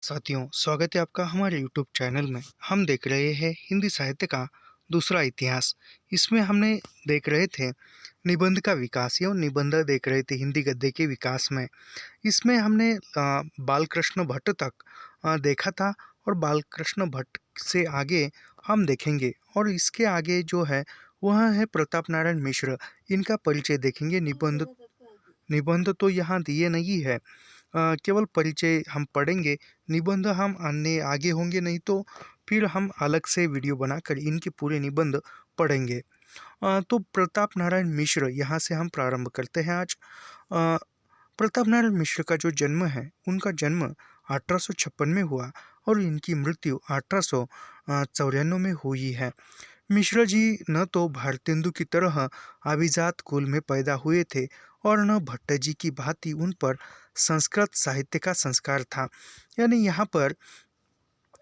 साथियों, स्वागत है आपका हमारे यूट्यूब चैनल में। हम देख रहे हैं हिंदी साहित्य का दूसरा इतिहास। इसमें हमने देख रहे थे निबंध का विकास या निबंध देख रहे थे हिंदी गद्य के विकास में। इसमें हमने बालकृष्ण भट्ट तक देखा था और बालकृष्ण भट्ट से आगे हम देखेंगे और इसके आगे जो है वह है प्रताप नारायण मिश्र। इनका परिचय देखेंगे। निबंध निबंध तो यहाँ दिए नहीं है, केवल परिचय हम पढ़ेंगे। निबंध हम अन्य आगे होंगे, नहीं तो फिर हम अलग से वीडियो बनाकर इनके पूरे निबंध पढ़ेंगे। तो प्रताप नारायण मिश्र यहाँ से हम प्रारंभ करते हैं आज। प्रताप नारायण मिश्र का जो जन्म है, उनका जन्म 1856 में हुआ और इनकी मृत्यु 1894 में हुई है। मिश्र जी न तो भारतेंदु की तरह अभिजात कुल में पैदा हुए थे और न भट्ट जी की भांति उन पर संस्कृत साहित्य का संस्कार था। यानी यहाँ पर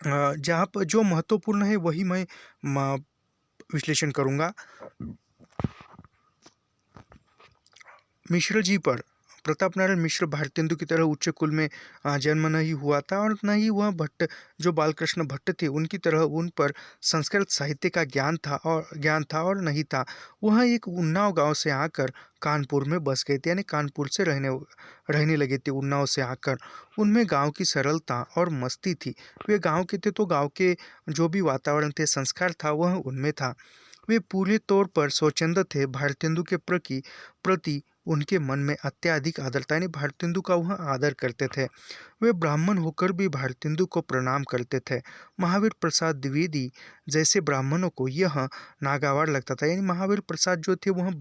जहाँ पर जो महत्वपूर्ण है वही मैं विश्लेषण करूँगा। मिश्र जी पर प्रताप नारायण मिश्र भारतेंदु की तरह उच्च कुल में जन्म नहीं हुआ था और न ही वह भट्ट जो बालकृष्ण भट्ट थे उनकी तरह उन पर संस्कृत साहित्य का ज्ञान था और नहीं था। वह एक उन्नाव गांव से आकर कानपुर में बस गए थे, यानी कानपुर से रहने लगे थे उन्नाव से आकर। उनमें गांव की सरलता और मस्ती थी। वे गांव के थे तो गांव के जो भी वातावरण थे, संस्कार था, वह उनमें था। वे पूरे तौर पर स्वच्छंद थे। भारतेंदु के प्रति उनके मन में अत्यधिक आदर था, यानी भारतेंदु का वह आदर करते थे। वे ब्राह्मण होकर भी भारतेंदु को प्रणाम करते थे। महावीर प्रसाद द्विवेदी जैसे ब्राह्मणों को यह नागवार लगता था, यानी महावीर प्रसाद जो थे वह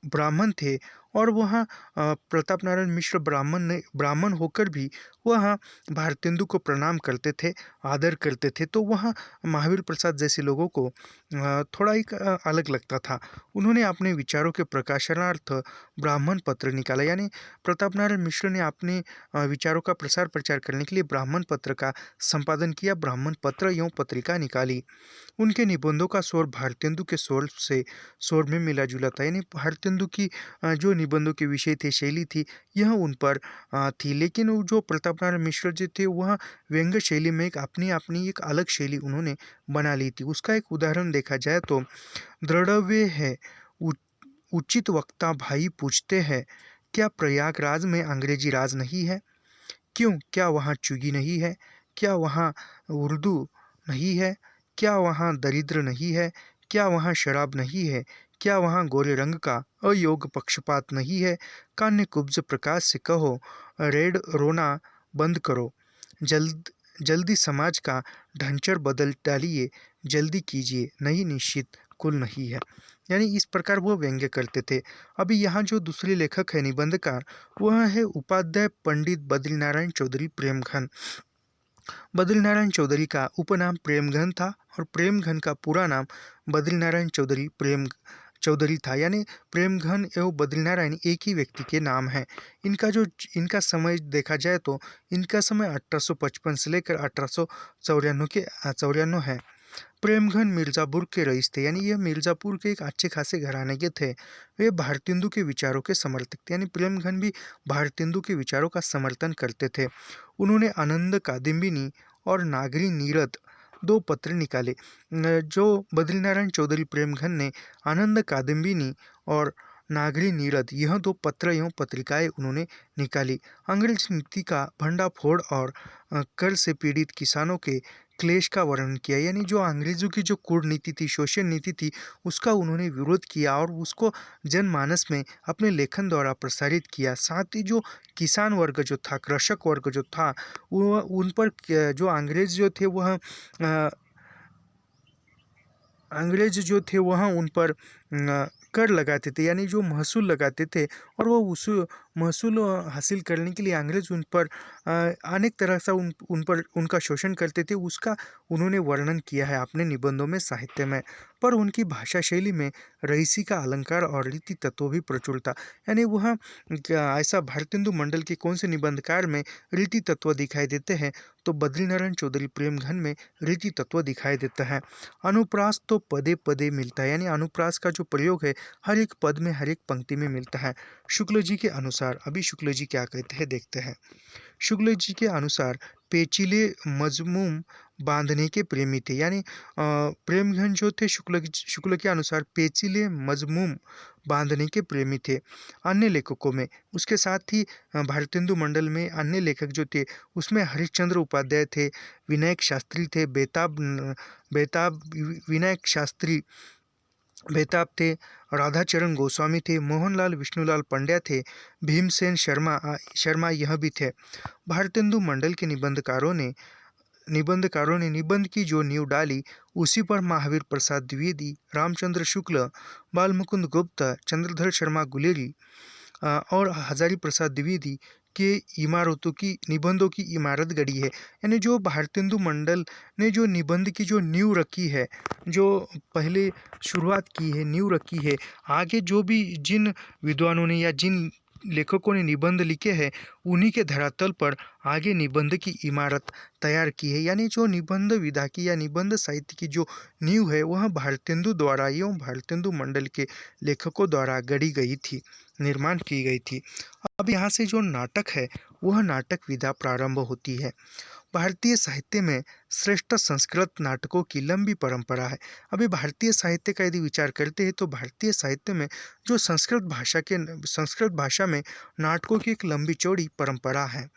ब्राह्मण थे और वह प्रताप नारायण मिश्र ब्राह्मण होकर भी वह भारतेंदु को प्रणाम करते थे, आदर करते थे। तो वह महावीर प्रसाद जैसे लोगों को थोड़ा एक अलग लगता था। उन्होंने अपने विचारों के प्रकाशनार्थ ब्राह्मण पत्र निकाला, यानी प्रताप नारायण मिश्र ने अपने विचारों का प्रसार प्रचार करने के लिए ब्राह्मण पत्र का संपादन किया, ब्राह्मण पत्र एवं पत्रिका निकाली। उनके निबंधों का स्वर भारतेंदु के स्वर में मिला जुला था, यानी भारतेंदु की जो निबंधों के विषय थे, शैली थी, यह उन पर थी। लेकिन वो जो प्रताप नारायण मिश्र जी थे वह व्यंग्य शैली में एक अपनी एक अलग शैली उन्होंने बना ली थी। उसका एक उदाहरण देखा जाए तो द्रढ़व्य है उचित वक्ता भाई पूछते हैं, क्या प्रयागराज में अंग्रेजी राज नहीं है? क्यों, क्या वहाँ चुगी नहीं है? क्या वहाँ उर्दू नहीं है? क्या वहाँ दरिद्र नहीं है? क्या वहाँ शराब नहीं है? क्या वहाँ गोरे रंग का अयोग पक्षपात नहीं है? कान्य कुब्ज प्रकाश से कहो, रेड रोना बंद करो, जल्दी समाज का ढांचर बदल डालिए, जल्दी कीजिए, नहीं निश्चित कुल नहीं है। यानी इस प्रकार वो व्यंग्य करते थे। अभी यहाँ जो दूसरे लेखक है निबंधकार, वह है उपाध्याय पंडित बद्रीनारायण चौधरी प्रेमघन। बद्रीनारायण चौधरी का उपनाम प्रेमघन था और प्रेमघन का पूरा नाम बद्रीनारायण चौधरी था, यानी प्रेमघन एवं बद्रीनारायण एक ही व्यक्ति के नाम हैं। इनका समय देखा जाए तो इनका समय 1855 से लेकर 1894 है। प्रेमघन मिर्ज़ापुर के रईस थे, यानी यह मिर्ज़ापुर के एक अच्छे खासे घराने के थे। वे भारतेंदु के विचारों के समर्थक थे, यानी प्रेमघन भी भारतेंदु के विचारों का समर्थन करते थे। उन्होंने आनंद कादम्बिनी और नागरी नीरद दो पत्र निकाले। जो बद्रीनारायण चौधरी प्रेमघन ने आनंद कादम्बिनी और नागरी नीरद यह दो पत्र एवं पत्रिकाएं उन्होंने निकाली। अंग्रेज नीति का भंडाफोड़ और कर से पीड़ित किसानों के क्लेश का वर्णन किया, यानी जो अंग्रेजों की जो कूटनीति थी, शोषण नीति थी, उसका उन्होंने विरोध किया और उसको जनमानस में अपने लेखन द्वारा प्रसारित किया। साथ ही जो किसान वर्ग जो था, कृषक वर्ग जो था, वो उन पर जो अंग्रेज जो थे वह उन पर कर लगाते थे, यानी जो महसूल लगाते थे, और वो उस महसूल हासिल करने के लिए अंग्रेज उन पर अनेक तरह से उन पर उनका शोषण करते थे। उसका उन्होंने वर्णन किया है अपने निबंधों में, साहित्य में। पर उनकी भाषा शैली में रईसी का अलंकार और रीति तत्व भी प्रचुर था, यानी वह ऐसा भारतेंदु मंडल के कौन से निबंधकार में रीति तत्व दिखाई देते हैं तो बद्रीनारायण चौधरी प्रेमघन में रीति तत्व दिखाई देता है। अनुप्रास तो पदे पदे मिलता है, यानी अनुप्रास का जो प्रयोग है हर एक पद में, हर एक पंक्ति में मिलता है। शुक्ल जी के अनुसार अनुसार अभी शुक्ल जी क्या कहते हैं देखते हैं। शुक्ल जी के अनुसार पेचीले मजमूम बांधने के प्रेमी थे, यानी प्रेमघन जो थे शुक्ल के अनुसार पेचीले मजमूम बांधने के प्रेमी थे। अन्य लेखकों में उसके साथ ही भारतेंदु मंडल में अन्य लेखक जो थे उसमें हरिश्चंद्र उपाध्याय थे, विनायक शास्त्री थे, बेताब विनायक शास्त्री बेताब थे, राधाचरण गोस्वामी थे, मोहनलाल विष्णुलाल पंड्या थे, भीमसेन शर्मा यह भी थे। भारतेंदु मंडल के निबंधकारों ने निबंध की जो नींव डाली उसी पर महावीर प्रसाद द्विवेदी, रामचंद्र शुक्ल, बालमुकुंद गुप्त, चंद्रधर शर्मा गुलेरी और हजारी प्रसाद द्विवेदी के निबंधों की इमारत गढ़ी है। यानी जो भारतेंदु मंडल ने जो निबंध की जो नींव रखी है, जो पहले शुरुआत की है, नींव रखी है, आगे जो भी जिन विद्वानों ने या जिन लेखकों ने निबंध लिखे हैं उन्हीं के धरातल पर आगे निबंध की इमारत तैयार की है। यानी जो निबंध विधा की या निबंध साहित्य की जो नींव है वह भारतेंदु द्वारा एवं भारतेंदु मंडल के लेखकों द्वारा गढ़ी गई थी, निर्माण की गई थी। अब यहाँ से जो नाटक है वह नाटक विधा प्रारंभ होती है। भारतीय साहित्य में श्रेष्ठ संस्कृत नाटकों की लंबी परंपरा है। अभी भारतीय साहित्य का यदि विचार करते हैं तो भारतीय साहित्य में जो संस्कृत भाषा में नाटकों की एक लंबी चौड़ी परंपरा है,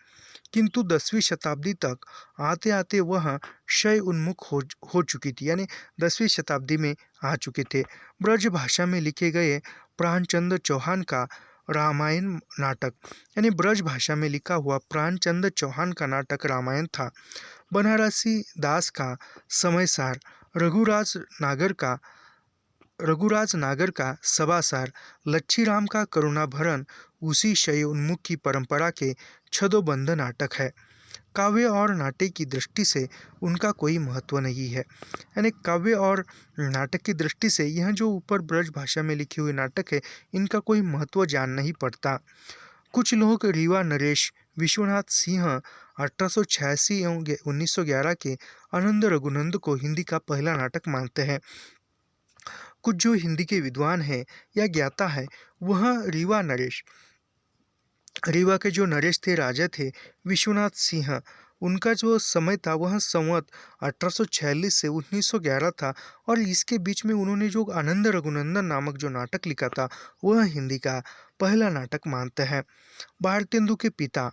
किंतु 10वीं शताब्दी तक आते आते वह क्षय उन्मुख हो चुकी थी। यानी 10वीं शताब्दी में आ चुके थे। ब्रज भाषा में लिखे गए प्राणचंद चौहान का रामायण नाटक, यानी ब्रज भाषा में लिखा हुआ प्राणचंद चौहान का नाटक रामायण था। बनारसी दास का समयसार, रघुराज नागर का सभासार, लच्छीराम का करुणाभरण उसी क्षय उन्मुख की परंपरा के छदोबंद नाटक है। काव्य और नाट्य की दृष्टि से उनका कोई महत्व नहीं है। यानी काव्य और नाटक की दृष्टि से यह जो ऊपर ब्रज भाषा में लिखे हुए नाटक है इनका कोई महत्व जान नहीं पड़ता। कुछ लोग रीवा नरेश विश्वनाथ सिंह 1886 एवं 1911 के आनंद रघुनंद को हिंदी का पहला नाटक मानते हैं। कुछ जो हिंदी के विद्वान हैं या ज्ञाता है वह रीवा के जो नरेश थे, राजा थे विश्वनाथ सिंह, उनका जो समय था वह संवत 1846 से 1911 था और इसके बीच में उन्होंने जो आनंद रघुनंदन नामक जो नाटक लिखा था वह हिंदी का पहला नाटक मानते हैं। भारतेंदु के पिता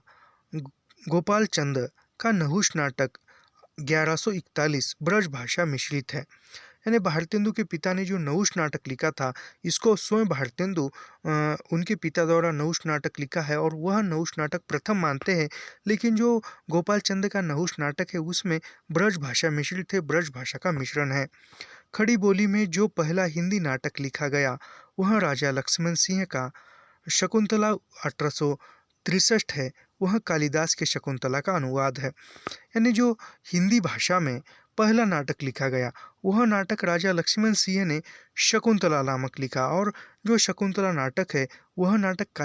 गोपाल चंद का नहुष नाटक 1141 ब्रज भाषा मिश्रित है। यानी भारतेंदु के पिता ने जो नहुष नाटक लिखा था इसको स्वयं भारतेंदु उनके पिता द्वारा नहुष नाटक लिखा है और वह नहुष नाटक प्रथम मानते हैं। लेकिन जो गोपाल चंद का नहुष नाटक है उसमें ब्रज भाषा मिश्रित है, ब्रज भाषा का मिश्रण है। खड़ी बोली में जो पहला हिंदी नाटक लिखा गया वह राजा लक्ष्मण सिंह का शकुंतला 1863 है, वह कालिदास के शकुंतला का अनुवाद है। यानी जो हिंदी भाषा में पहला नाटक लिखा गया वह नाटक राजा लक्ष्मण सिंह ने शकुंतला नामक लिखा और जो शकुंतला नाटक है वह नाटक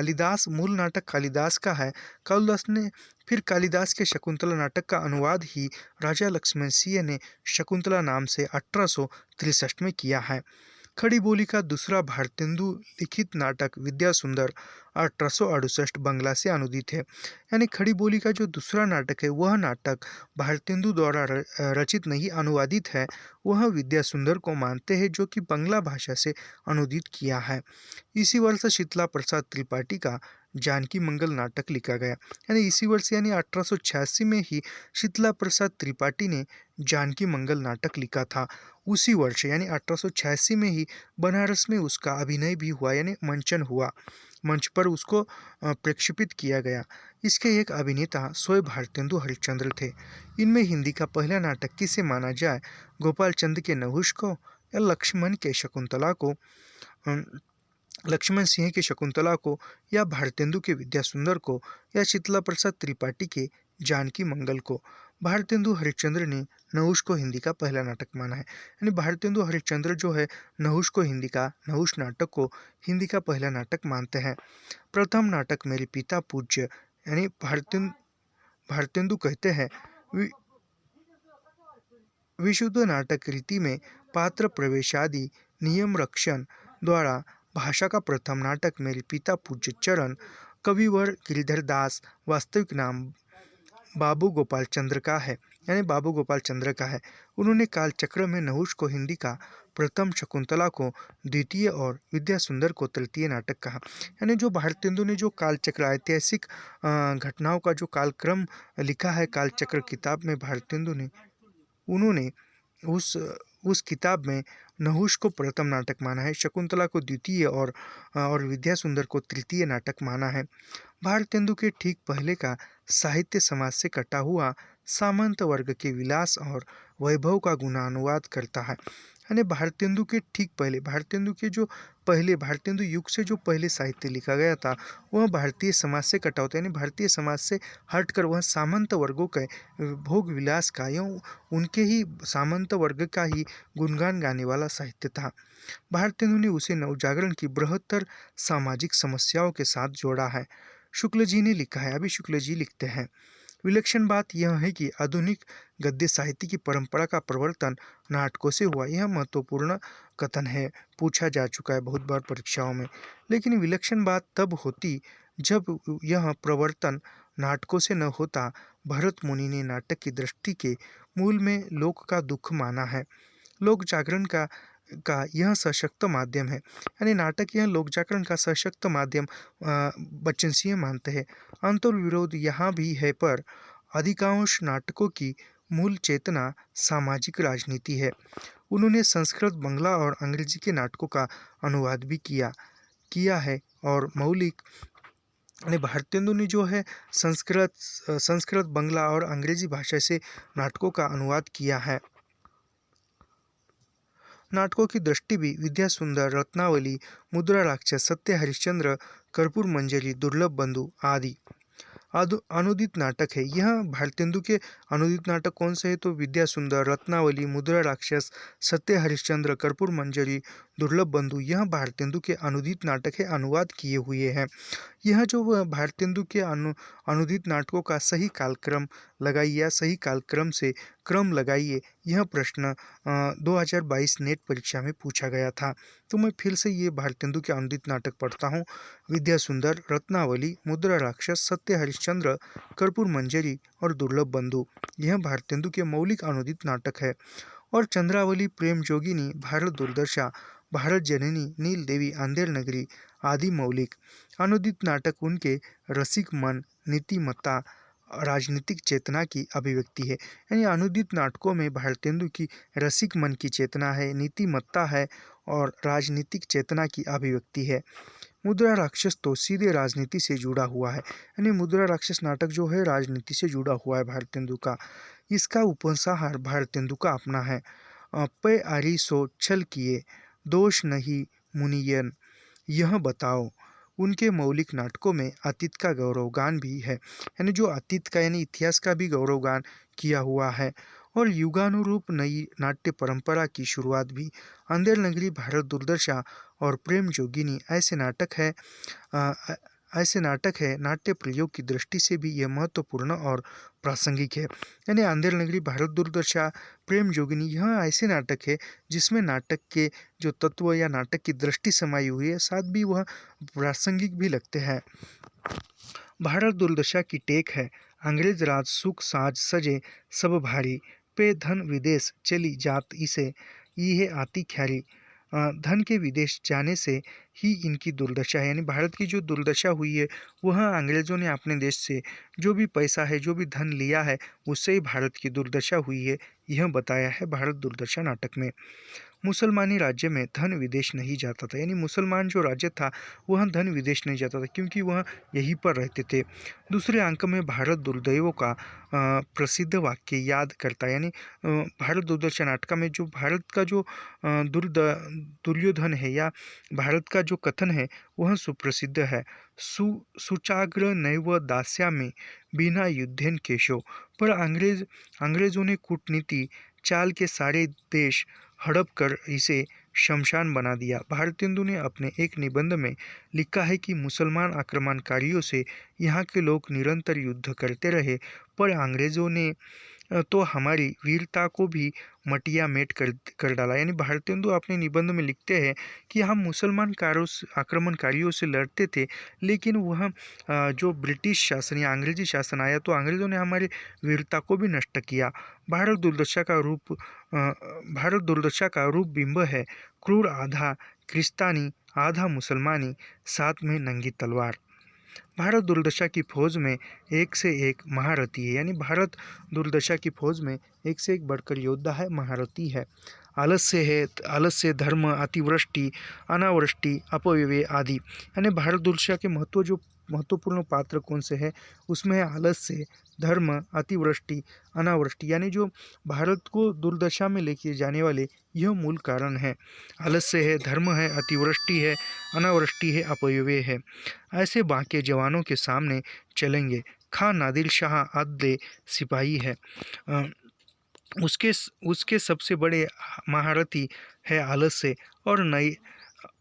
मूल नाटक कालिदास का है। कालिदास ने फिर कालिदास के शकुंतला नाटक का अनुवाद ही राजा लक्ष्मण सिंह ने शकुंतला नाम से 1863 में किया है। खड़ी बोली का दूसरा भारतेंदु लिखित नाटक विद्या सुंदर 1868 बंगला से अनुदित है। यानी खड़ी बोली का जो दूसरा नाटक है वह नाटक भारतेंदु द्वारा रचित नहीं अनुवादित है, वह विद्या सुंदर को मानते हैं जो कि बंगला भाषा से अनुदित किया है। इसी वर्ष शीतला प्रसाद त्रिपाठी का जानकी मंगल नाटक लिखा गया। यानी इसी वर्ष यानी 1886 में ही शीतला प्रसाद त्रिपाठी ने जानकी मंगल नाटक लिखा था। उसी वर्ष यानी 1886 में ही बनारस में उसका अभिनय भी हुआ, यानी मंचन हुआ, मंच पर उसको प्रक्षेपित किया गया। इसके एक अभिनेता स्वयं भारतेंदु हरिश्चंद्र थे। इनमें हिंदी का पहला नाटक किसे माना जाए, गोपाल चंद के नहुष को या लक्ष्मण सिंह के शकुंतला को या भारतेंदु के विद्या सुंदर को या शीतला प्रसाद त्रिपाठी के जानकी मंगल को। भारतेंदु हरिश्चंद्र ने नहुष को हिंदी का पहला नाटक माना है। यानी भारतेंदु हरिश्चंद्र जो है नहुष नाटक को हिंदी का पहला नाटक मानते हैं। प्रथम नाटक मेरे पिता पूज्य, यानी भारतेंदु कहते हैं विशुद्ध नाटक रीति में पात्र प्रवेश आदि नियम रक्षण द्वारा भाषा का प्रथम नाटक मेरे पिता पूज्य चरण कविवर गिरिधर दास वास्तविक नाम बाबू गोपाल चंद्र का है, यानी बाबू गोपाल चंद्र का है। उन्होंने कालचक्र में नहुष को हिंदी का प्रथम, शकुंतला को द्वितीय और विद्या सुंदर को तृतीय नाटक कहा। यानी जो भारतेंदु ने जो कालचक्र ऐतिहासिक घटनाओं का जो कालक्रम लिखा है कालचक्र किताब में भारतेंदु ने, उन्होंने उस किताब में नहुष को प्रथम नाटक माना है, शकुंतला को द्वितीय और विद्या सुंदर को तृतीय नाटक माना है। भारतेंदु के ठीक पहले का साहित्य समाज से कटा हुआ सामंत वर्ग के विलास और वैभव का गुणानुवाद करता है। यानी भारतेंदु के ठीक पहले, भारतेंदु युग से जो पहले साहित्य लिखा गया था वह भारतीय समाज से कटा होता है, यानी भारतीय समाज से हटकर वह सामंत वर्गों के भोग विलास का या उनके ही सामंत वर्ग का ही गुणगान गाने वाला साहित्य था। भारतेंदु ने उसे नवजागरण की बृहत्तर सामाजिक समस्याओं के साथ जोड़ा है। शुक्ल जी ने लिखा है, अभी शुक्ल जी लिखते हैं, विलक्षण बात यह है कि आधुनिक गद्य साहित्य की परंपरा का प्रवर्तन नाटकों से हुआ। यह महत्वपूर्ण कथन है, पूछा जा चुका है बहुत बार परीक्षाओं में। लेकिन विलक्षण बात तब होती जब यह प्रवर्तन नाटकों से न होता। भरत मुनि ने नाटक की दृष्टि के मूल में लोक का दुख माना है। लोक जागरण का यह सशक्त माध्यम है, यानी नाटक यह लोक जागरण का सशक्त माध्यम बच्चन सिंह मानते हैं। अंतर्विरोध यहाँ भी है, पर अधिकांश नाटकों की मूल चेतना सामाजिक राजनीति है। उन्होंने संस्कृत, बंगला और अंग्रेजी के नाटकों का अनुवाद भी किया है और मौलिक यानी भारतेंदु ने जो है संस्कृत, बंगला और अंग्रेजी भाषा से नाटकों का अनुवाद किया है। नाटकों की दृष्टि भी विद्या सुंदर, रत्नावली, मुद्रा राक्षस, सत्य हरिश्चंद्र, कर्पूर मंजरी, दुर्लभ बंधु आदि अनुदित नाटक है। यह भारतेंदु के अनुदित नाटक कौन से है? तो विद्या सुंदर, रत्नावली, मुद्रा राक्षस, सत्य हरिश्चंद्र, कर्पूर मंजरी, दुर्लभ बंधु, यह भारतेंदु के अनुदित नाटक है, अनुवाद किए हुए हैं। यह जो भारतेंदु के अनुदित नाटकों का सही कालक्रम लगाइए या सही कालक्रम से क्रम लगाइए, यह प्रश्न 2022 नेट परीक्षा में पूछा गया था। तो मैं फिर से ये भारतेंदु के अनुदित नाटक पढ़ता हूँ। विद्या सुंदर, रत्नावली, मुद्रा राक्षस, सत्य हरिश्चंद्र, कर्पूर मंजरी और दुर्लभ बंधु, यह भारतेंदु के मौलिक अनुदित नाटक है। और चंद्रावली, प्रेम जोगिनी, भारत दुर्दशा, भारत जननी, नील देवी, अंधेर नगरी आदि मौलिक अनुदित नाटक उनके रसिक मन, नीतिमत्ता, राजनीतिक चेतना की अभिव्यक्ति है। यानी अनुदित नाटकों में भारतेंदु की रसिक मन की चेतना है, नीतिमत्ता है और राजनीतिक चेतना की अभिव्यक्ति है। मुद्रा राक्षस तो सीधे राजनीति से जुड़ा हुआ है, यानी मुद्रा राक्षस नाटक जो है राजनीति से जुड़ा हुआ है भारतेंदु का। इसका उपसंहार भारतेंदु का अपना है। पे आरी सो छल किए, दोष नहीं मुनियन, यह बताओ। उनके मौलिक नाटकों में अतीत का गौरवगान भी है, यानी जो अतीत का यानी इतिहास का भी गौरवगान किया हुआ है। और युगानुरूप नई नाट्य परंपरा की शुरुआत भी। अंधेर नगरी, भारत दुर्दशा और प्रेम जोगिनी ऐसे नाटक है नाट्य प्रयोग की दृष्टि से भी यह महत्वपूर्ण और प्रासंगिक है। यानी अंधेर नगरी, भारत दुर्दशा, प्रेम जोगिनी, यह ऐसे नाटक है जिसमें नाटक के जो तत्व या नाटक की दृष्टि समाई हुई है, साथ भी वह प्रासंगिक भी लगते हैं। भारत दुर्दशा की टेक है, अंग्रेज राज सुख साज सजे सब भारी, पे धन विदेश चली जात इसे ये आती ख्यारी। धन के विदेश जाने से ही इनकी दुर्दशा है, यानी भारत की जो दुर्दशा हुई है वह अंग्रेजों ने अपने देश से जो भी पैसा है, जो भी धन लिया है, उससे ही भारत की दुर्दशा हुई है, यह बताया है भारत दुर्दशा नाटक में। मुसलमानी राज्य में धन विदेश नहीं जाता था, यानी मुसलमान जो राज्य था वह धन विदेश नहीं जाता था क्योंकि वह यहीं पर रहते थे। दूसरे अंक में भारत दुर्दैवों का प्रसिद्ध वाक्य याद करता है, यानी भारत दुर्दशा नाटक में जो भारत का जो दुर्योधन है या भारत का जो कथन है वह सुप्रसिद्ध है। सुचाग्र नैव दास्या में बिना युद्धेन केशव, पर अंग्रेजों ने कूटनीति चाल के सारे देश हड़प कर इसे शमशान बना दिया। भारतेंदु ने अपने एक निबंध में लिखा है कि मुसलमान आक्रमणकारियों से यहाँ के लोग निरंतर युद्ध करते रहे, पर अंग्रेजों ने तो हमारी वीरता को भी मटिया मेट कर कर डाला। यानी भारतेंदु अपने निबंध में लिखते हैं कि हम मुसलमान आक्रमणकारियों से लड़ते थे, लेकिन वह जो ब्रिटिश शासन या अंग्रेजी शासन आया तो अंग्रेज़ों ने हमारी वीरता को भी नष्ट किया। भारत दुर्दशा का रूप बिंब है, क्रूर आधा क्रिस्तानी आधा मुसलमानी, साथ में नंगी तलवार। भारत दुर्दशा की फौज में एक से एक महारथी है। यानी भारत दुर्दशा की फौज में एक से एक बढ़कर योद्धा है, महारथी है। आलस्य, धर्म, अतिवृष्टि, अनावृष्टि, अपव्यय आदि। यानी भारत दुर्दशा के महत्वपूर्ण पात्र कौन से हैं, उसमें है आलस्य, धर्म, अतिवृष्टि, अनावृष्टि। यानी जो भारत को दुर्दशा में लेके जाने वाले यह मूल कारण है। आलस्य है, धर्म है, अतिवृष्टि है, अनावृष्टि है, अपव्यय है। ऐसे बाके जवानों के सामने चलेंगे। खान नादिर शाह अद्दे सिपाही है। अ, उसके उसके सबसे बड़े महारथी है आलस्य और नई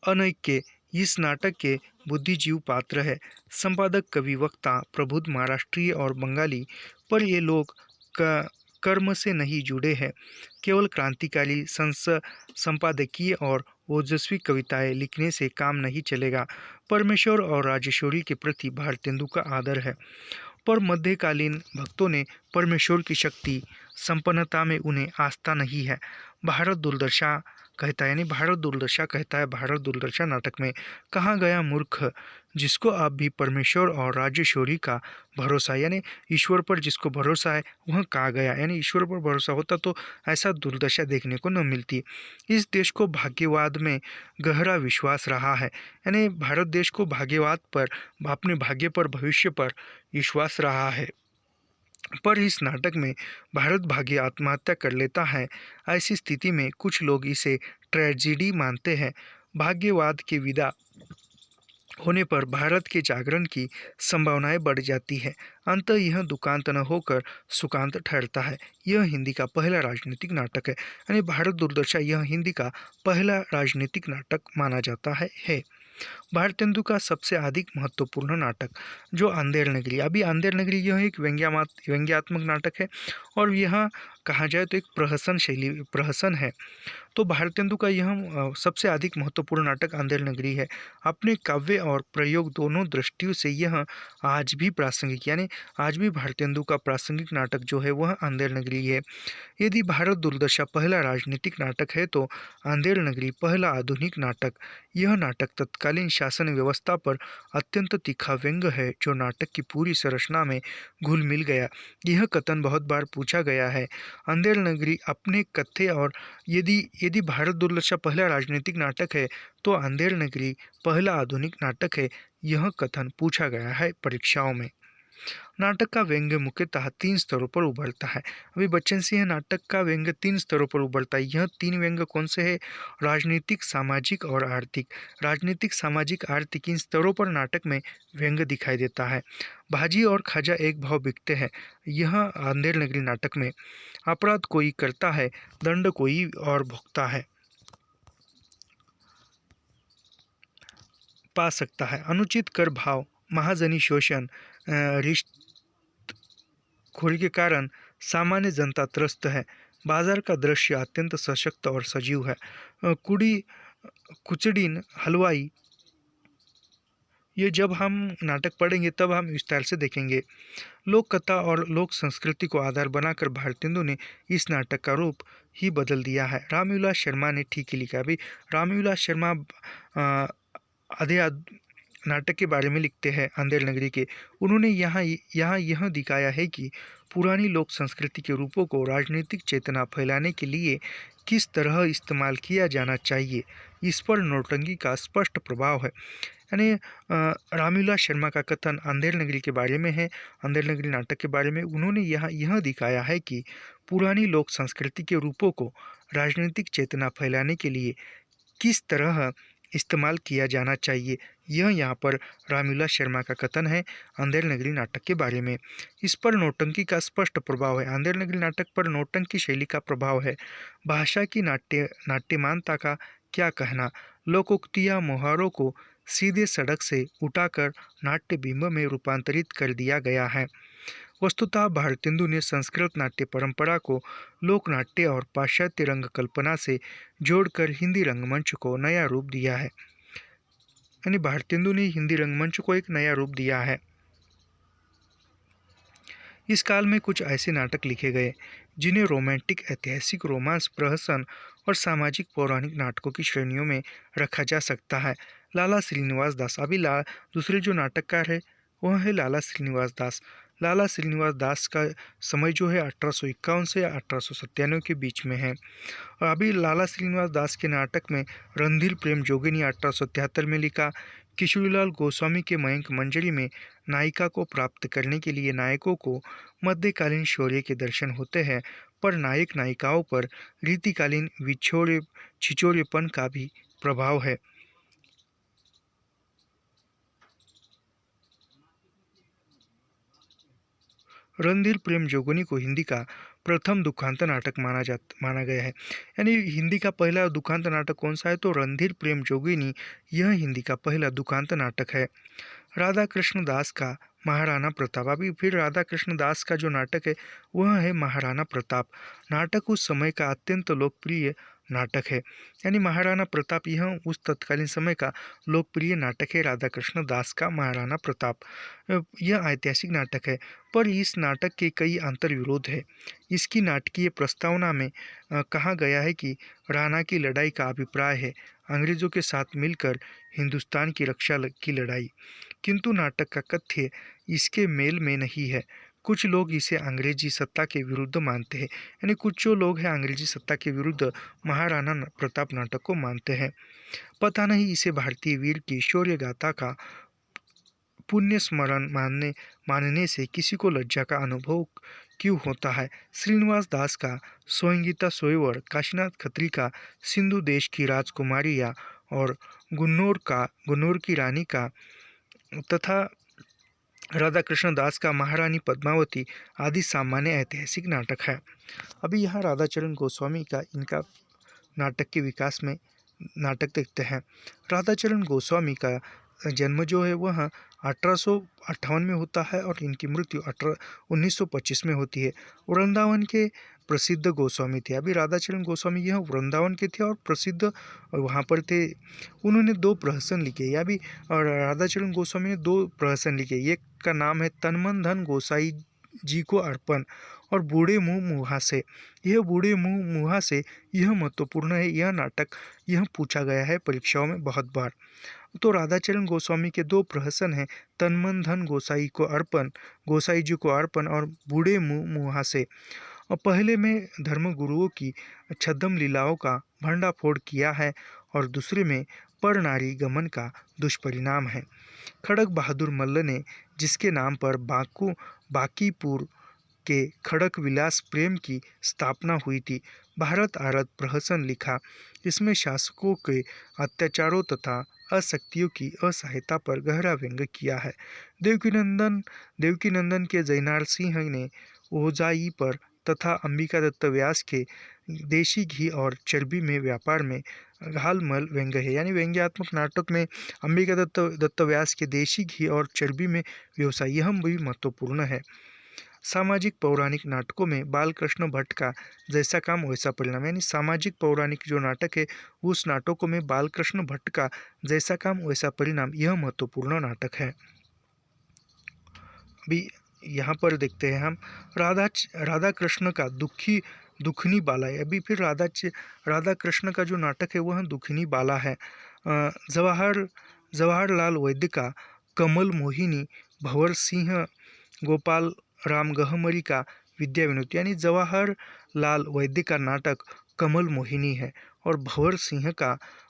अनैक्य। इस नाटक के बुद्धिजीव पात्र है संपादक, कवि, वक्ता, प्रबुद्ध महाराष्ट्रीय और बंगाली। पर ये लोग कर्म से नहीं जुड़े हैं, केवल क्रांतिकारी संपादकीय और ओजस्वी कविताएं लिखने से काम नहीं चलेगा। परमेश्वर और राजेश्वरी के प्रति भारतेंदु का आदर है, पर मध्यकालीन भक्तों ने परमेश्वर की शक्ति संपन्नता में उन्हें आस्था नहीं है। भारत दुर्दशा कहता है, यानी भारत दुर्दशा कहता है भारत दुर्दशा नाटक में, कहाँ गया मूर्ख जिसको अब भी परमेश्वर और राजेश्वरी का भरोसा है। यानी ईश्वर पर जिसको भरोसा है वह कहाँ गया। यानी ईश्वर पर भरोसा होता तो ऐसा दुर्दशा देखने को न मिलती। इस देश को भाग्यवाद में गहरा विश्वास रहा है। यानी भारत देश को भाग्यवाद पर, अपने भाग्य पर, भविष्य पर विश्वास रहा है। पर इस नाटक में भारत भाग्य आत्महत्या कर लेता है। ऐसी स्थिति में कुछ लोग इसे ट्रेजेडी मानते हैं। भाग्यवाद के विदा होने पर भारत के जागरण की संभावनाएं बढ़ जाती है। अंततः यह दुखांत न होकर सुखांत ठहरता है। यह हिंदी का पहला राजनीतिक नाटक है। यानी भारत दुर्दशा यह हिंदी का पहला राजनीतिक नाटक माना जाता है। भारतेंदु का सबसे अधिक महत्वपूर्ण नाटक जो अंधेर नगरी। अभी अंधेर नगरी यह एक व्यंग्यात्मक नाटक है और यह कहा जाए तो एक प्रहसन है। तो भारतेंदु का यह सबसे अधिक महत्वपूर्ण नाटक अंधेर नगरी है। अपने काव्य और प्रयोग दोनों दृष्टियों से यह आज भी प्रासंगिक, यानी आज भी भारतेंदु का प्रासंगिक नाटक जो है वह अंधेर नगरी है। यदि भारत दुर्दशा पहला राजनीतिक नाटक है तो अंधेर नगरी पहला आधुनिक नाटक। यह नाटक तत्कालीन शासन व्यवस्था पर अत्यंत तीखा व्यंग्य है जो नाटक की पूरी संरचना में घुल मिल गया। यह कथन बहुत बार पूछा गया है, अंधेर नगरी अपने कथ्य और यदि यदि भारत दुर्दशा पहला राजनीतिक नाटक है तो अंधेर नगरी पहला आधुनिक नाटक है। यह कथन पूछा गया है परीक्षाओं में। नाटक का व्यंग्य मुख्यतः 3 स्तरों पर उभरता है। अभी बच्चन सिंह नाटक का व्यंग्य 3 स्तरों पर उभरता है। यह 3 व्यंग्य कौन से है? राजनीतिक, सामाजिक और आर्थिक। राजनीतिक, सामाजिक, आर्थिक इन स्तरों पर नाटक में व्यंग्य दिखाई देता है। भाजी और खाजा एक भाव बिकते हैं। यह अंधेर नगरी नाटक में अपराध कोई करता है, दंड कोई और भुगता है पा सकता है। अनुचित कर भाव, महाजनी शोषण, खोरी के कारण सामान्य जनता त्रस्त है। बाजार का दृश्य अत्यंत सशक्त और सजीव है। कुड़ी कुचड़ीन हलवाई, ये जब हम नाटक पढ़ेंगे तब हम विस्तार से देखेंगे। लोक कथा और लोक संस्कृति को आधार बनाकर भारतेंदु ने इस नाटक का रूप ही बदल दिया है। रामविलास शर्मा ने ठीक ही लिखा। अभी रामविलास शर्मा आधे नाटक के बारे में लिखते हैं अंधेर नगरी के। उन्होंने यहाँ यह दिखाया है कि पुरानी लोक संस्कृति के रूपों को राजनीतिक चेतना फैलाने के लिए किस तरह इस्तेमाल किया जाना चाहिए। इस पर नौटंकी का स्पष्ट प्रभाव है। यानी रामविलास शर्मा का कथन अंधेर नगरी के बारे में है। अंधेर नगरी नाटक के बारे में उन्होंने यह दिखाया है कि पुरानी लोक संस्कृति के रूपों को राजनीतिक चेतना फैलाने के लिए किस तरह इस्तेमाल किया जाना चाहिए। यह यहाँ पर रामविलास शर्मा का कथन है अंधेर नगरी नाटक के बारे में। इस पर नौटंकी का स्पष्ट प्रभाव है। अंधेर नगरी नाटक पर नौटंकी शैली का प्रभाव है। भाषा की नाट्यमानता का क्या कहना। लोकोक्तियाँ, मुहावरों को सीधे सड़क से उठाकर नाट्य बिंब में रूपांतरित कर दिया गया है। वस्तुतः भारतेंदु ने संस्कृत नाट्य परंपरा को लोक नाट्य और पाश्चात्य रंग कल्पना से जोड़कर हिंदी रंगमंच को नया रूप दिया है। यानी भारतेंदु ने हिंदी रंगमंच को एक नया रूप दिया है। इस काल में कुछ ऐसे नाटक लिखे गए जिन्हें रोमांटिक, ऐतिहासिक, रोमांस, प्रहसन और सामाजिक पौराणिक नाटकों की श्रेणियों में रखा जा सकता है। लाला श्रीनिवास दास, अभी दूसरे जो नाटककार है वह है लाला श्रीनिवास दास। लाला श्रीनिवास दास का समय जो है 1851 से 1897 के बीच में है। और अभी लाला श्रीनिवास दास के नाटक में रणधीर प्रेम जोगिनी 1873 में लिखा। किशोरीलाल गोस्वामी के मयंक मंजरी में नायिका को प्राप्त करने के लिए नायकों को मध्यकालीन शौर्य के दर्शन होते हैं, पर नायक नायिकाओं पर रीतिकालीन विछोड़े छिछोरेपन का भी प्रभाव है। रणधीर प्रेम जोगनी को हिंदी का प्रथम दुखांत नाटक माना गया है। यानी हिंदी का पहला दुखांत नाटक कौन सा है, तो रणधीर प्रेम जोगिनी, यह हिंदी का पहला दुखांत नाटक है। राधा कृष्ण दास का महाराणा प्रताप, अभी फिर राधा कृष्ण दास का जो नाटक है वह है महाराणा प्रताप। नाटक उस समय का अत्यंत लोकप्रिय नाटक है। यानी महाराणा प्रताप यह उस तत्कालीन समय का लोकप्रिय नाटक है, राधा कृष्ण दास का महाराणा प्रताप। यह ऐतिहासिक नाटक है, पर इस नाटक के कई अंतर्विरोध है। इसकी नाटकीय प्रस्तावना में कहा गया है कि राणा की लड़ाई का अभिप्राय है अंग्रेजों के साथ मिलकर हिंदुस्तान की रक्षा की लड़ाई, किंतु नाटक का कथ्य इसके मेल में नहीं है। कुछ लोग इसे अंग्रेजी सत्ता के विरुद्ध मानते हैं। यानी कुछ जो लोग हैं अंग्रेजी सत्ता के विरुद्ध महाराणा प्रताप नाटक को मानते हैं। पता नहीं इसे भारतीय वीर की शौर्य गाथा का पुण्य स्मरण मानने से किसी को लज्जा का अनुभव क्यों होता है। श्रीनिवास दास का सोयंगीता सोयवर, काशीनाथ खत्री का सिंधु देश की राजकुमारियाँ और गुन्नौर की रानी का तथा राधा कृष्ण दास का महारानी पद्मावती आदि सामान्य ऐतिहासिक नाटक है। अभी यहाँ राधाचरण गोस्वामी का इनका नाटक के विकास में नाटक देखते हैं। राधाचरण गोस्वामी का जन्म जो है वह 1858 में होता है और इनकी मृत्यु 1925 में होती है। वृंदावन के प्रसिद्ध गोस्वामी थे। अभी राधाचरण गोस्वामी यह वृंदावन के थे और प्रसिद्ध वहाँ पर थे। उन्होंने 2 प्रहसन लिखे। या भी और राधाचरण गोस्वामी ने 2 प्रहसन लिखे। एक का नाम है तन मन धन गोसाई जी को अर्पण और बूढ़े मुँह मुहासे। यह बूढ़े मुँह मुहासे यह महत्वपूर्ण है। यह नाटक यह पूछा गया है परीक्षाओं में बहुत बार। तो राधाचरण गोस्वामी के 2 प्रहसन हैं, तन मन धन गोसाई जी को अर्पण और बूढ़े मुँह मुहासे। और पहले में धर्मगुरुओं की छद्म लीलाओं का भंडाफोड़ किया है और दूसरे में पर नारी गमन का दुष्परिणाम है। खड़क बहादुर मल्ल ने, जिसके नाम पर बांकीपुर के खड़क विलास प्रेम की स्थापना हुई थी, भारत आरत प्रहसन लिखा। इसमें शासकों के अत्याचारों तथा अशक्तियों की असहायता पर गहरा व्यंग्य किया है। देवकीनंदन के जयनाल सिंह ने ओझाई पर तथा अंबिका दत्त व्यास के देशी घी और चर्बी में व्यापार में घालमल व्यंग्य है। यानी व्यंग्यात्मक नाटक में अंबिका दत्त व्यास के देशी घी और चर्बी में व्यवसाय यह भी महत्वपूर्ण है। सामाजिक पौराणिक नाटकों में बालकृष्ण भट्ट का जैसा काम वैसा परिणाम, यानी सामाजिक पौराणिक जो नाटक है उस नाटकों में बालकृष्ण भट्ट का जैसा काम वैसा परिणाम यह महत्वपूर्ण नाटक है। अभी यहाँ पर देखते हैं हम राधा कृष्ण का दुखनी बाला है। अभी फिर राधा कृष्ण का जो नाटक है वह दुखनी बाला है। जवाहरलाल वैद्य का कमल मोहिनी, भंवर सिंह गोपाल राम गहमरी का विद्या विनोद, यानी जवाहरलाल वैद्य का नाटक कमल मोहिनी है और भंवर सिंह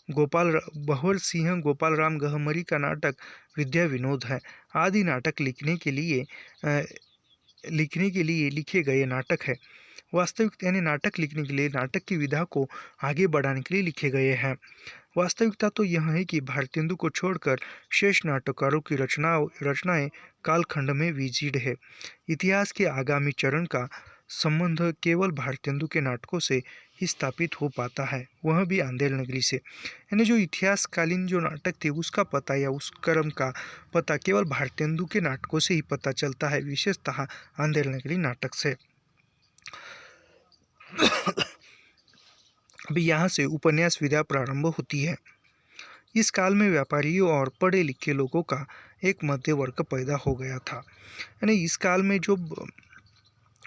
गोपाल राम गहमरी का नाटक विद्या विनोद है। आदि नाटक लिखने के लिए लिखे गए नाटक है। वास्तविक यानी नाटक लिखने के लिए नाटक की विधा को आगे बढ़ाने के लिए लिखे गए हैं। वास्तविकता तो यह है कि भारतेंदु को छोड़कर शेष नाटककारों की रचनाएं कालखंड में विजिड है। इतिहास के आगामी चरण का संबंध केवल भारतेंदु के नाटकों से ही स्थापित हो पाता है, वह भी अंधेर नगरी से। यानी जो इतिहासकालीन जो नाटक थे उसका पता या उस क्रम का पता केवल भारतेंदु के नाटकों से ही पता चलता है, विशेषतः अंधेर नगरी नाटक से। अभी यहाँ से उपन्यास विधा प्रारंभ होती है। इस काल में व्यापारियों और पढ़े लिखे लोगों का एक मध्य वर्ग पैदा हो गया था। यानी इस काल में जो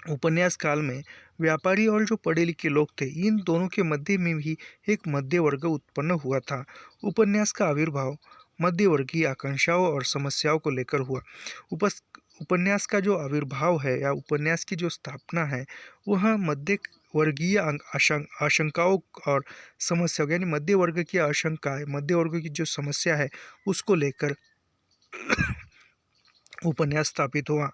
उपन्यास काल में व्यापारी और जो पढ़े लिखे लोग थे, इन दोनों के मध्य में भी एक मध्य वर्ग उत्पन्न हुआ था। उपन्यास का आविर्भाव मध्यवर्गीय आकांक्षाओं और समस्याओं को लेकर हुआ। उपन्यास का जो आविर्भाव है या उपन्यास की जो स्थापना है वह मध्य वर्गीय आशंकाओं और समस्या, यानी मध्य वर्ग की आशंका है, मध्य वर्ग की जो समस्या है उसको लेकर उपन्यास स्थापित हुआ।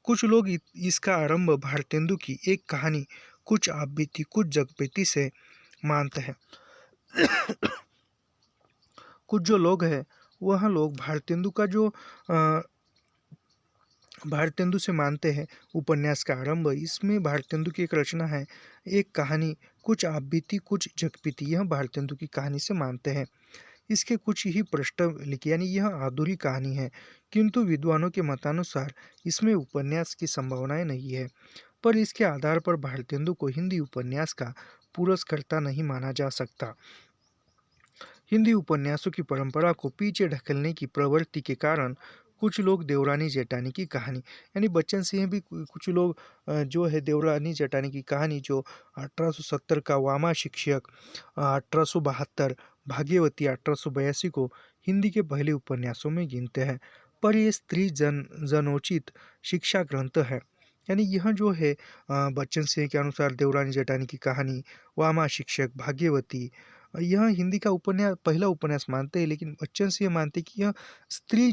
कुछ लोग इसका आरंभ भारतेंदु की एक कहानी कुछ आप बीती कुछ जग बीती से मानते हैं। कुछ जो लोग हैं वह लोग भारतेंदु का जो भारतेंदु से मानते हैं उपन्यास का आरंभ। इसमें भारतेंदु की एक रचना है, एक कहानी कुछ आप बीती कुछ जग बीती, यह भारतेंदु की कहानी से मानते हैं। इसके कुछ ही पृष्ठ लिखे, यानी यह अधूरी कहानी है, किंतु विद्वानों के मतानुसार इसमें उपन्यास की संभावनाएं नहीं है। पर इसके आधार पर भारतेंदु को हिंदी उपन्यास का पुरस्कर्ता नहीं माना जा सकता। हिंदी उपन्यासों की परंपरा को पीछे ढकेलने की प्रवृत्ति के कारण कुछ लोग देवरानी जेठानी की कहानी, यानी बच्चन सिंह भी कुछ लोग जो है देवरानी जेठानी की कहानी जो 1870 का वामा शिक्षक, 1872 भाग्यवती, 1882 को हिंदी के पहले उपन्यासों में गिनते हैं। पर यह स्त्री जनोचित शिक्षा ग्रंथ है। यानी यह जो है बच्चन सिंह के अनुसार देवरानी जेठानी की कहानी, वामा शिक्षक, भाग्यवती, यह हिंदी का पहला उपन्यास मानते हैं, लेकिन बच्चन सिंह मानते कि यह स्त्री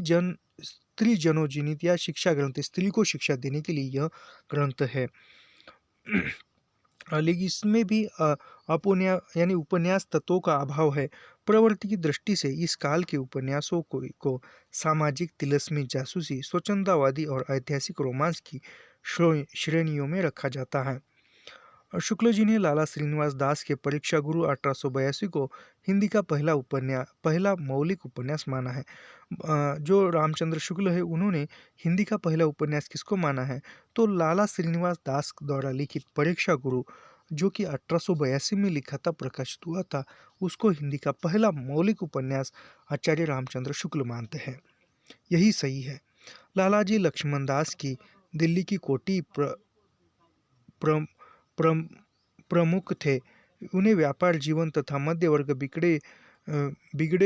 जनोजीनित या शिक्षा ग्रंथ, स्त्री को शिक्षा देने के लिए यह ग्रंथ है। लेकिन इसमें भी यानी उपन्यास तत्वों का अभाव है। प्रवृत्ति की दृष्टि से इस काल के उपन्यासों को सामाजिक तिलस्मी, जासूसी, स्वच्छंदवादी और ऐतिहासिक रोमांस की श्रेणियों में रखा जाता है। शुक्ल जी ने लाला श्रीनिवास दास के परीक्षा गुरु 1882 को हिंदी का पहला मौलिक उपन्यास माना है। जो रामचंद्र शुक्ल है उन्होंने हिंदी का पहला उपन्यास किसको माना है, तो लाला श्रीनिवास दास द्वारा लिखित परीक्षा गुरु जो कि 1882 में लिखा था, प्रकाशित हुआ था, उसको हिंदी का पहला मौलिक उपन्यास आचार्य रामचंद्र शुक्ल मानते हैं। यही सही है। लालाजी लक्ष्मण दास की दिल्ली की कोठी प्रमुख थे। उन्हें व्यापार जीवन तथा मध्य वर्ग बिगड़े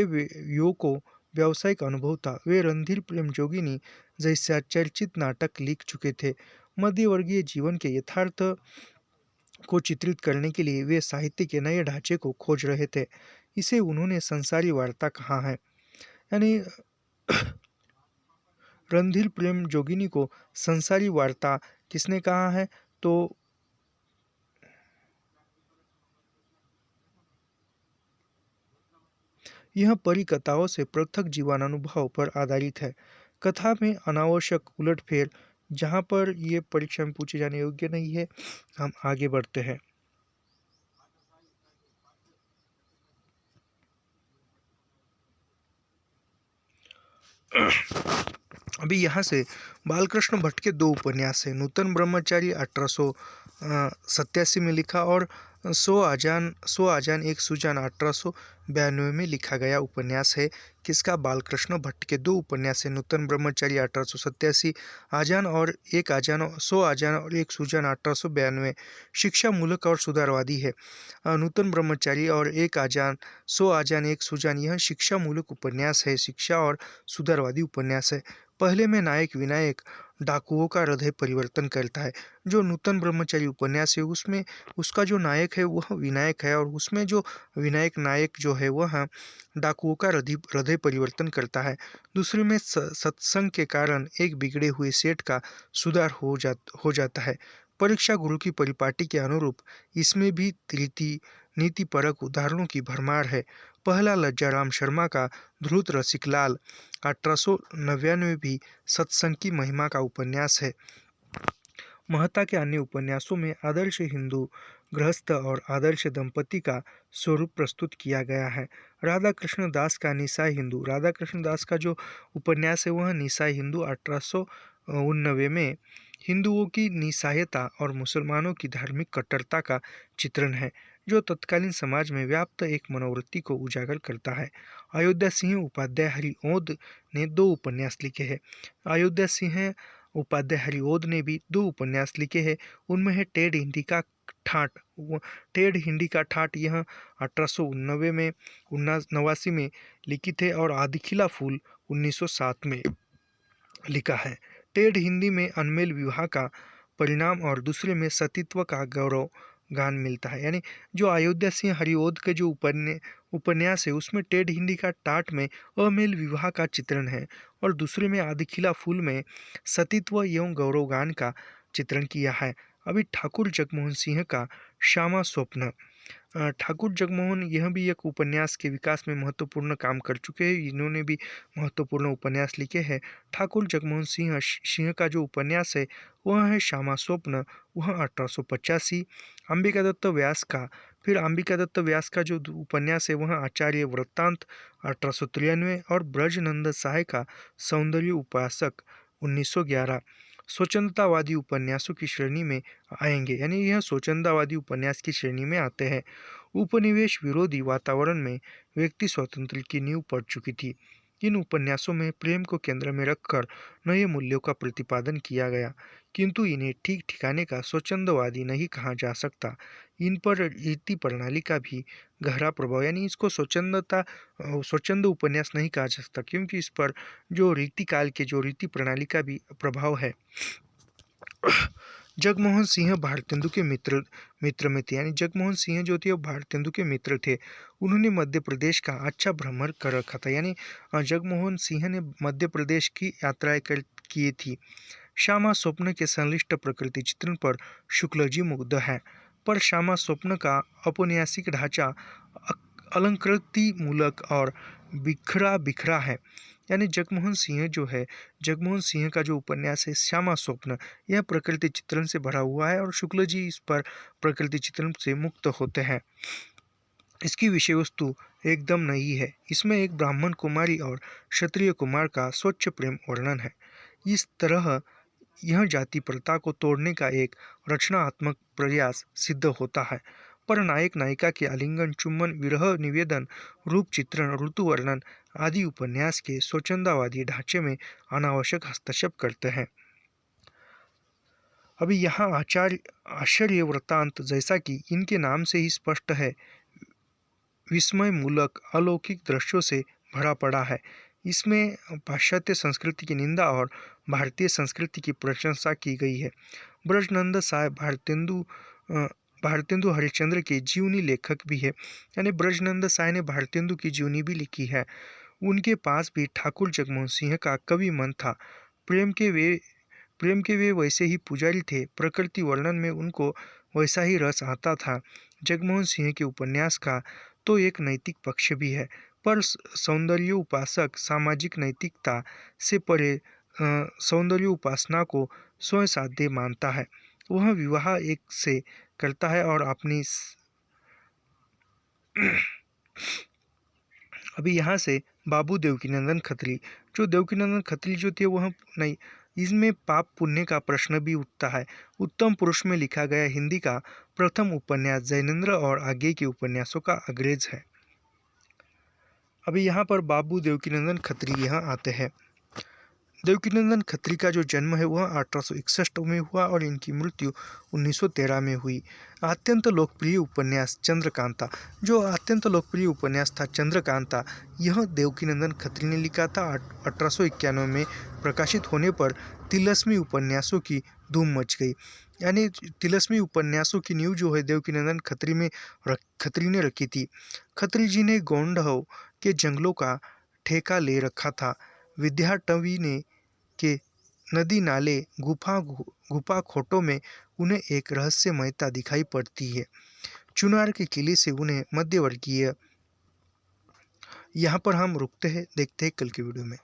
व्यू को व्यावसायिक अनुभव था। वे रणधीर प्रेम जोगिनी जैसा चर्चित नाटक लिख चुके थे। मध्यवर्गीय जीवन के यथार्थ को चित्रित करने के लिए वे साहित्य के नए ढांचे को खोज रहे थे। इसे उन्होंने संसारी वार्ता कहा है। यानी रणधीर प्रेम जोगिनी को संसारी वार्ता किसने कहा है, तो यह परिकथाओं से पृथक जीवनानुभव पर आधारित है। कथा में अनावश्यक उलटफेर जहाँ पर ये परीक्षा में पूछे जाने योग्य नहीं है। हम आगे बढ़ते हैं। अभी यहाँ से बालकृष्ण भट्ट के दो उपन्यास है। नूतन ब्रह्मचारी 1887 में लिखा और सो आजान एक सुजान 1892 में लिखा गया उपन्यास है। किसका? बालकृष्ण भट्ट के दो उपन्यास है। नूतन ब्रह्मचारी 1887 आजान और एक आजान, सो आजान और एक सुजान 1892 शिक्षा मूलक और सुधारवादी है। नूतन ब्रह्मचारी और एक आजान, सो आजान एक सुजान, यह शिक्षा मूलक उपन्यास है, शिक्षा और सुधारवादी उपन्यास है। पहले में नायक विनायक डाकुओं का हृदय परिवर्तन करता है। जो नूतन ब्रह्मचारी उपन्यास है उसमें उसका जो नायक है वह विनायक है, और उसमें जो विनायक नायक जो है वह डाकुओं का हृदय परिवर्तन करता है। दूसरे में सत्संग के कारण एक बिगड़े हुए सेठ का सुधार हो जाता है। परीक्षा गुरु की परिपाटी के अनुरूप इसमें भी नीतिपरक उदाहरणों की भरमार है। पहला लज्जाराम शर्मा का धृत रसिकलाल 1899 भी सत्संग की महिमा का उपन्यास है। महता के अन्य उपन्यासों में आदर्श हिंदू गृहस्थ और आदर्श दंपति का स्वरूप प्रस्तुत किया गया है। राधा कृष्ण दास का निसाय हिंदू, राधा कृष्ण दास का जो उपन्यास है वह निसाय हिंदू 1889 में हिंदुओं की निस्सहायता और मुसलमानों की धार्मिक कट्टरता का चित्रण है, जो तत्कालीन समाज में व्याप्त एक मनोवृत्ति को उजागर करता है। अयोध्या सिंह उपाध्याय हरिओद ने 2 उपन्यास लिखे हैं। अयोध्या सिंह उपाध्याय हरिओद ने भी 2 उपन्यास लिखे हैं। उनमें है टेढ़ हिंदी का ठाट। टेढ़ हिंदी का ठाट यह 1889 में 89 में लिखित है और आदिखिला फूल 1907 में लिखा है। टेढ़ हिंदी में अनमेल विवाह का परिणाम और दूसरे में सतीत्व का गौरव गान मिलता है। यानी जो अयोध्या सिंह हरिओद के जो उपन्यास है उसमें टेढ़ हिंदी का टाट में अमेल विवाह का चित्रण है और दूसरे में आदिखिला फूल में सतीत्व एवं गौरवगान का चित्रण किया है। अभी ठाकुर जगमोहन सिंह का श्यामा स्वप्न। ठाकुर जगमोहन यह भी एक उपन्यास के विकास में महत्वपूर्ण काम कर चुके हैं। इन्होंने भी महत्वपूर्ण उपन्यास लिखे हैं। ठाकुर जगमोहन सिंह का जो उपन्यास है वह है श्यामा स्वप्न, वह 1885। अंबिका दत्त व्यास का फिर अंबिका दत्त व्यास का जो उपन्यास है वह आचार्य वृत्तांत 1893 और ब्रजनंद सहाय का सौंदर्य उपासक 1911 स्वच्छंदतावादी उपन्यासों की श्रेणी में आएंगे। यानी यह स्वच्छंदतावादी उपन्यास की श्रेणी में आते हैं। उपनिवेश विरोधी वातावरण में व्यक्ति स्वातंत्र्य की नींव पड़ चुकी थी। इन उपन्यासों में प्रेम को केंद्र में रखकर नए मूल्यों का प्रतिपादन किया गया, किंतु इन्हें ठीक ठिकाने का स्वच्छंदवादी नहीं कहा जा सकता। इन पर रीति प्रणाली का भी गहरा प्रभाव, यानी इसको स्वच्छंद उपन्यास नहीं कहा जा सकता क्योंकि इस पर जो रीति काल के जो रीति प्रणाली का भी प्रभाव है। जगमोहन सिंह भारतेंदु के मित्र में थे। यानी जगमोहन सिंह जो थे वो भारतेंदु के मित्र थे। उन्होंने मध्य प्रदेश का अच्छा भ्रमण कर रखा था। यानी जगमोहन सिंह ने मध्य प्रदेश की यात्राएं की थी। श्यामा स्वप्न के संलिष्ट प्रकृति चित्रण पर शुक्ल जी मुग्ध है, पर श्यामा स्वप्न का औपन्यासिक ढांचा अलंकृति मूलक और बिखरा बिखरा है। यानी जगमोहन सिंह का जो उपन्यास है श्यामा स्वप्न, यह प्रकृति चित्रण से भरा हुआ है और शुक्ल जी इस पर प्रकृति चित्रण से मुक्त होते हैं। इसकी विषय वस्तु एकदम नई है। इसमें एक ब्राह्मण कुमारी और क्षत्रिय कुमार का स्वच्छ प्रेम वर्णन है। इस तरह यह जाति प्रथा को तोड़ने का एक रचनात्मक प्रयास सिद्ध होता है, पर नायक नायिका के आलिंगन, चुंबन, विरह निवेदन, रूप चित्रण, ऋतु वर्णन आदि उपन्यास के स्वच्छंदवादी ढांचे में अनावश्यक हस्तक्षेप करते हैं। अभी यहाँ आश्चर्य वृत्तांत, जैसा कि इनके नाम से ही स्पष्ट है, विस्मय मूलक अलौकिक दृश्यों से भरा पड़ा है। इसमें पाश्चात्य संस्कृति की निंदा और भारतीय संस्कृति की प्रशंसा की गई है। ब्रजनंद साहब भारतेंदु हरिश्चंद्र के जीवनी लेखक भी है। यानी ब्रजनंद साय ने भारतेंदु की जीवनी भी लिखी है। उनके पास भी ठाकुर जगमोहन सिंह का कवि मन था। प्रेम के वे वैसे ही पुजारी थे। प्रकृति वर्णन में उनको वैसा ही रस आता था। जगमोहन सिंह के उपन्यास का तो एक नैतिक पक्ष भी है, पर सौंदर्य उपासक सामाजिक नैतिकता से परे सौंदर्य उपासना को स्वयं साध्य मानता है। वह विवाह एक से करता है और अपनी अभी यहाँ से बाबू देवकीनंदन खत्री, जो देवकीनंदन खत्री जो थे वह नहीं, इसमें पाप पुण्य का प्रश्न भी उठता है। उत्तम पुरुष में लिखा गया हिंदी का प्रथम उपन्यास जैनेन्द्र और आगे के उपन्यासों का अग्रेज है। अभी यहाँ पर बाबू देवकीनंदन खत्री यहाँ आते हैं। देवकीनंदन खत्री का जो जन्म है वह 1861 में हुआ और इनकी मृत्यु 1913 में हुई। अत्यंत लोकप्रिय उपन्यास चंद्रकांता, जो अत्यंत लोकप्रिय उपन्यास था चंद्रकांता, यह देवकीनंदन खत्री ने लिखा था। 1891 में प्रकाशित होने पर तिलस्मी उपन्यासों की धूम मच गई। यानी तिलस्मी उपन्यासों की नींव जो है देवकीनंदन खत्री ने रखी थी। खत्री जी ने गोंडह के जंगलों का ठेका ले रखा था। विद्याटवी ने के नदी नाले गुफा खोटों में उन्हें एक रहस्यमयता दिखाई पड़ती है। चुनार के किले से उन्हें मध्यवर्गीय। यहाँ पर हम रुकते हैं, देखते हैं कल के वीडियो में।